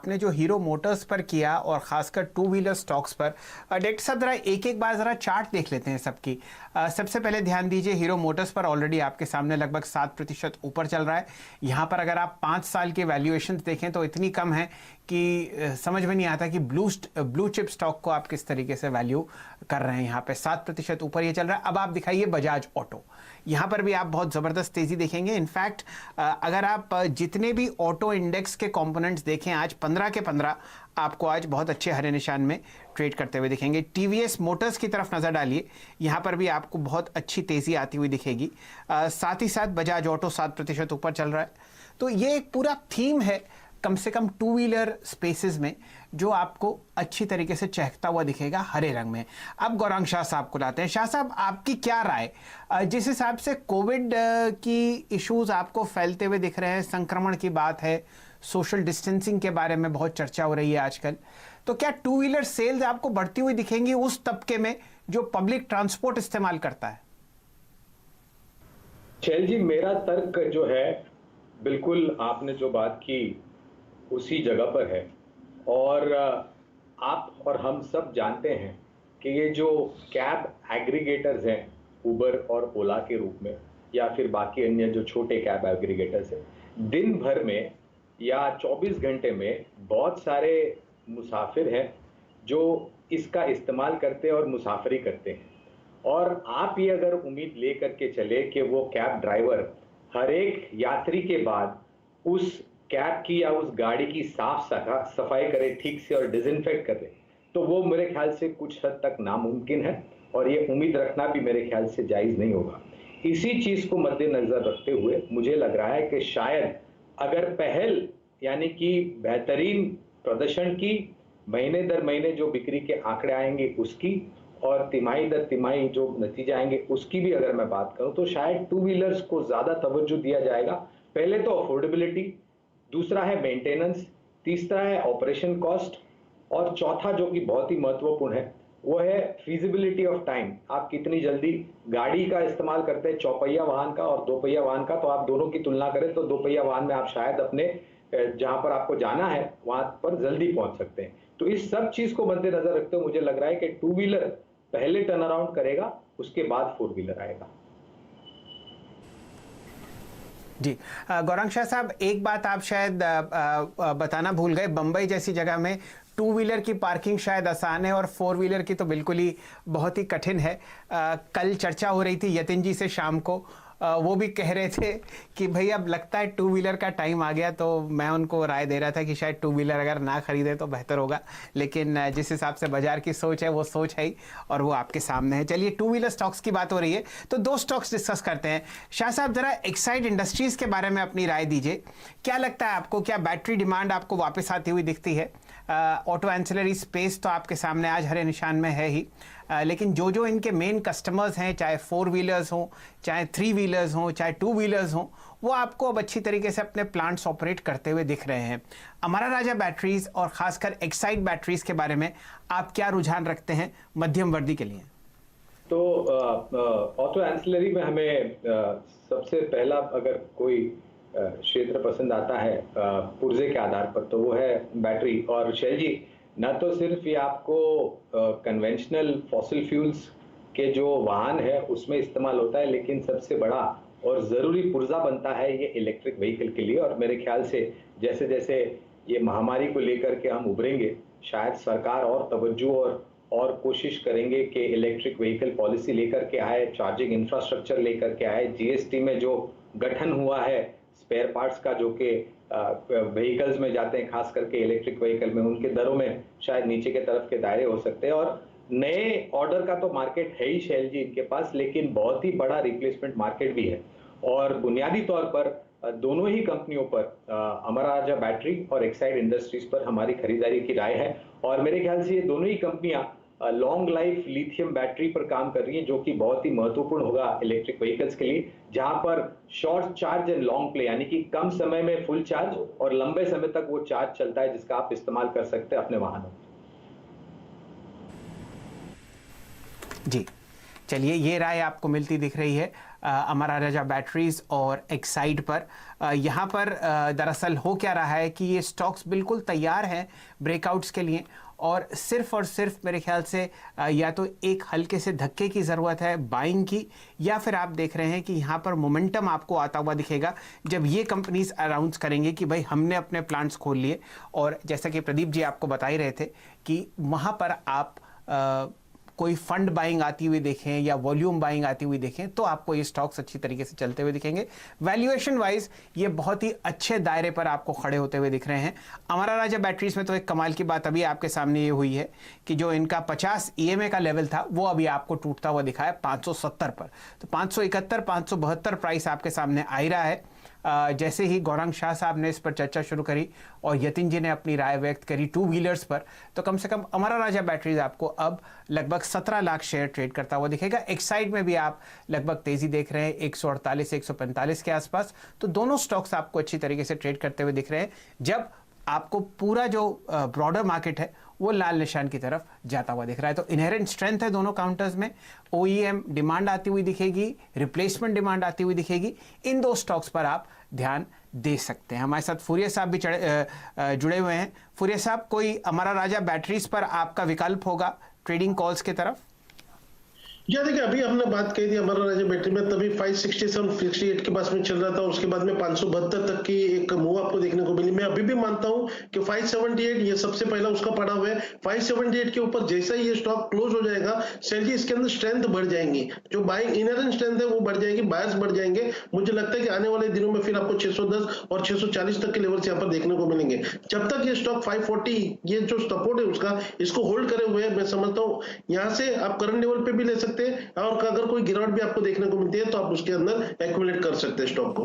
आपने जो hero Motors पर किया और खासकर टू व्हीलर स्टॉक्स पर, डायरेक्टर साहब जरा एक एक बार जरा चार्ट देख लेते हैं सबकी। सबसे पहले ध्यान दीजिए, हीरो मोटर्स पर ऑलरेडी आपके सामने लगभग 7% ऊपर चल रहा है। यहाँ पर अगर आप 5 साल के वैल्यूएशन देखें तो इतनी कम है कि समझ में नहीं आता कि ब्लू चिप स्टॉक को आप किस तरीके से वैल्यू कर रहे हैं। यहाँ पे 7% ऊपर ये चल रहा है। अब आप दिखाइए बजाज ऑटो, यहाँ पर भी आप बहुत ज़बरदस्त तेज़ी देखेंगे। इनफैक्ट अगर आप जितने भी ऑटो इंडेक्स के कंपोनेंट्स देखें, आज 15 के 15 आपको आज बहुत अच्छे हरे निशान में ट्रेड करते हुए दिखेंगे। टीवीएस मोटर्स की तरफ नज़र डालिए, यहाँ पर भी आपको बहुत अच्छी तेज़ी आती हुई दिखेगी। साथ ही साथ बजाज ऑटो 7% ऊपर चल रहा है। तो ये एक पूरा थीम है कम से कम टू व्हीलर स्पेसेस में जो आपको अच्छी तरीके से चहकता हुआ दिखेगा हरे रंग में। अब गौरांग शाह साहब को लाते हैं। शाह साहब, आपकी क्या राय, जिस हिसाब से कोविड की इश्यूज आपको फैलते हुए दिख रहे हैं, संक्रमण की बात है, सोशल डिस्टेंसिंग के बारे में बहुत चर्चा हो रही है आजकल, तो क्या टू व्हीलर सेल्स आपको बढ़ती हुई दिखेंगी उस तबके में जो पब्लिक ट्रांसपोर्ट इस्तेमाल करता है? शैल जी, मेरा तर्क जो है बिल्कुल आपने जो बात की उसी जगह पर है। और आप और हम सब जानते हैं कि ये जो कैब एग्रीगेटर्स हैं, उबर और ओला के रूप में, या फिर बाकी अन्य जो छोटे कैब एग्रीगेटर्स हैं, दिन भर में या 24 घंटे में बहुत सारे मुसाफिर हैं जो इसका इस्तेमाल करते हैं और मुसाफरी करते हैं। और आप ये अगर उम्मीद ले करके चले कि वो कैब ड्राइवर हर एक यात्री के बाद उस कैब की या उस गाड़ी की साफ सफाई करे ठीक से और डिसइंफेक्ट करे, तो वो मेरे ख्याल से कुछ हद तक नामुमकिन है और ये उम्मीद रखना भी मेरे ख्याल से जायज़ नहीं होगा। इसी चीज़ को मद्देनजर रखते हुए मुझे लग रहा है कि शायद अगर पहल यानी कि बेहतरीन प्रदर्शन की, महीने दर महीने जो बिक्री के आंकड़े आएंगे उसकी, और तिमाही दर तिमाही जो नतीजे आएंगे उसकी भी अगर मैं बात करूं, तो शायद टू व्हीलर्स को ज़्यादा तवज्जो दिया जाएगा। पहले तो अफोर्डेबिलिटी, दूसरा है मेंटेनेंस, तीसरा है ऑपरेशन कॉस्ट, और चौथा जो कि बहुत ही महत्वपूर्ण है वो है फीजिबिलिटी ऑफ टाइम। आप कितनी जल्दी गाड़ी का इस्तेमाल करते हैं, चौपहिया वाहन का और दोपहिया वाहन का, तो आप दोनों की तुलना करें तो दोपहिया वाहन में आप शायद अपने जहां पर आपको जाना है वहां पर जल्दी पहुंच सकते हैं। तो इस सब चीज को मद्देनजर रखते हुए मुझे लग रहा है कि टू व्हीलर पहले टर्न अराउंड करेगा, उसके बाद फोर व्हीलर आएगा। जी, गौरांग शाह साहब, एक बात आप शायद बताना भूल गए, बंबई जैसी जगह में टू व्हीलर की पार्किंग शायद आसान है और फोर व्हीलर की तो बिल्कुल ही बहुत ही कठिन है। कल चर्चा हो रही थी यतिन जी से शाम को, वो भी कह रहे थे कि भाई अब लगता है टू व्हीलर का टाइम आ गया, तो मैं उनको राय दे रहा था कि शायद टू व्हीलर अगर ना खरीदे तो बेहतर होगा, लेकिन जिस हिसाब से बाजार की सोच है वो सोच है ही और वो आपके सामने है। चलिए, टू व्हीलर स्टॉक्स की बात हो रही है तो दो स्टॉक्स डिस्कस करते हैं। शाह साहब, जरा एक्साइड इंडस्ट्रीज के बारे में अपनी राय दीजिए। क्या लगता है आपको, क्या बैटरी डिमांड आपको वापस आती हुई दिखती है? ऑटो एंसिलरी स्पेस तो आपके सामने आज हरे निशान में है ही, लेकिन जो जो इनके मेन कस्टमर्स हैं, चाहे फोर व्हीलर्स हों, चाहे थ्री व्हीलर्स हों, चाहे टू व्हीलर्स हों, वो आपको अब अच्छी तरीके से अपने प्लांट्स ऑपरेट करते हुए दिख रहे हैं। अमरा राजा बैटरीज और खासकर एक्साइड बैटरीज के बारे में आप क्या रुझान रखते हैं मध्यम वर्दी के लिए? तो ऑटो एंसिलरी में हमें सबसे पहला अगर कोई क्षेत्र पसंद आता है पुर्जे के आधार पर, तो वो है बैटरी। और शैल जी, न तो सिर्फ ये आपको कन्वेंशनल फॉसिल फ्यूल्स के जो वाहन है उसमें इस्तेमाल होता है, लेकिन सबसे बड़ा और ज़रूरी पुर्जा बनता है ये इलेक्ट्रिक व्हीकल के लिए। और मेरे ख्याल से जैसे जैसे ये महामारी को लेकर के हम उभरेंगे, शायद सरकार और तवज्जो और कोशिश करेंगे कि इलेक्ट्रिक व्हीकल पॉलिसी लेकर के आए, चार्जिंग इंफ्रास्ट्रक्चर लेकर के आए। जीएसटी में जो गठन हुआ है स्पेयर पार्ट्स का, जो कि व्हीकल्स में जाते हैं, खास करके इलेक्ट्रिक व्हीकल में, उनके दरों में शायद नीचे के तरफ के दायरे हो सकते हैं। और नए ऑर्डर का तो मार्केट है ही शैल जी इनके पास, लेकिन बहुत ही बड़ा रिप्लेसमेंट मार्केट भी है। और बुनियादी तौर पर दोनों ही कंपनियों पर, अमरा राजा बैटरी और एक्साइड इंडस्ट्रीज पर हमारी खरीदारी की राय है। और मेरे ख्याल से ये दोनों ही कंपनियां लॉन्ग लाइफ लिथियम बैटरी पर काम कर रही है, जो कि बहुत ही महत्वपूर्ण होगा इलेक्ट्रिक व्हीकल्स के लिए, जहां पर short charge and long play, यानी कि कम समय में फुल चार्ज और लंबे समय तक वो चार्ज चलता है, जिसका आप इस्तेमाल कर सकते हैं अपने वाहनों में। जी, चलिए, ये राय आपको मिलती दिख रही है। अमरा राजा बैटरीज और एक्साइड पर। यहाँ पर दरअसल हो क्या रहा है कि ये स्टॉक्स बिल्कुल तैयार हैं ब्रेकआउट्स के लिए, और सिर्फ मेरे ख्याल से या तो एक हल्के से धक्के की ज़रूरत है बाइंग की, या फिर आप देख रहे हैं कि यहाँ पर मोमेंटम आपको आता हुआ दिखेगा जब ये कंपनीज अनाउंस करेंगे कि भाई हमने अपने प्लांट्स खोल लिए। और जैसा कि प्रदीप जी आपको बता ही रहे थे कि वहाँ पर आप कोई फंड बाइंग आती हुई देखें या वॉल्यूम बाइंग आती हुई देखें तो आपको ये स्टॉक्स अच्छी तरीके से चलते हुए दिखेंगे। वैल्यूएशन वाइज ये बहुत ही अच्छे दायरे पर आपको खड़े होते हुए दिख रहे हैं। अमरा राजा बैटरीज में तो एक कमाल की बात अभी आपके सामने ये हुई है कि जो इनका 50 EMA का लेवल था वो अभी आपको टूटता हुआ दिखा है 570 पर। तो 571 572 प्राइस आपके सामने आ ही रहा है। जैसे ही गौरांग शाह साहब ने इस पर चर्चा शुरू करी और यतिन जी ने अपनी राय व्यक्त करी टू व्हीलर्स पर, तो कम से कम अमरा राजा बैटरीज आपको अब लगभग 17 लाख शेयर ट्रेड करता हुआ दिखेगा। एक्साइड में भी आप लगभग तेजी देख रहे हैं 148 145 के आसपास। तो दोनों स्टॉक्स आपको अच्छी तरीके से ट्रेड करते हुए दिख रहे हैं जब आपको पूरा जो ब्रॉडर मार्केट है वो लाल निशान की तरफ जाता हुआ दिख रहा है। तो इनहेरेंट स्ट्रेंथ है दोनों काउंटर्स में। OEM डिमांड आती हुई दिखेगी, रिप्लेसमेंट डिमांड आती हुई दिखेगी। इन दो स्टॉक्स पर आप ध्यान दे सकते हैं। हमारे साथ फुरिया साहब भी जुड़े हुए हैं। फुरिया साहब, कोई अमरा राजा बैटरीज पर आपका विकल्प होगा ट्रेडिंग कॉल्स की तरफ? या देखिए, अभी हमने बात कही थी अमरा राजा बैटरी में, तभी 567 68 के पास में चल रहा था, उसके बाद में 572 तक की एक मूव आपको देखने को मिली। मैं अभी भी मानता हूं कि 578 ये सबसे पहला उसका पड़ा हुआ है। 578 के ऊपर जैसा ही ये स्टॉक क्लोज हो जाएगा, सैलरी इसके अंदर स्ट्रेंथ बढ़ जाएंगी, जो बाइंग इनहेरेंट स्ट्रेंथ है वो बढ़ जाएगी, बायर्स बढ़ जाएंगे। मुझे लगता है कि आने वाले दिनों में फिर आपको 610 और 640 तक के लेवल यहाँ पर देखने को मिलेंगे। जब तक ये स्टॉक 540 ये जो सपोर्ट है उसका, इसको होल्ड करे हुए है, मैं समझता हूँ यहाँ से आप करंट लेवल पे भी ले सकते हैं, और अगर कोई गिरावट भी आपको देखने को मिलती है तो आप उसके अंदर एक्यूमुलेट कर सकते हैं स्टॉक को।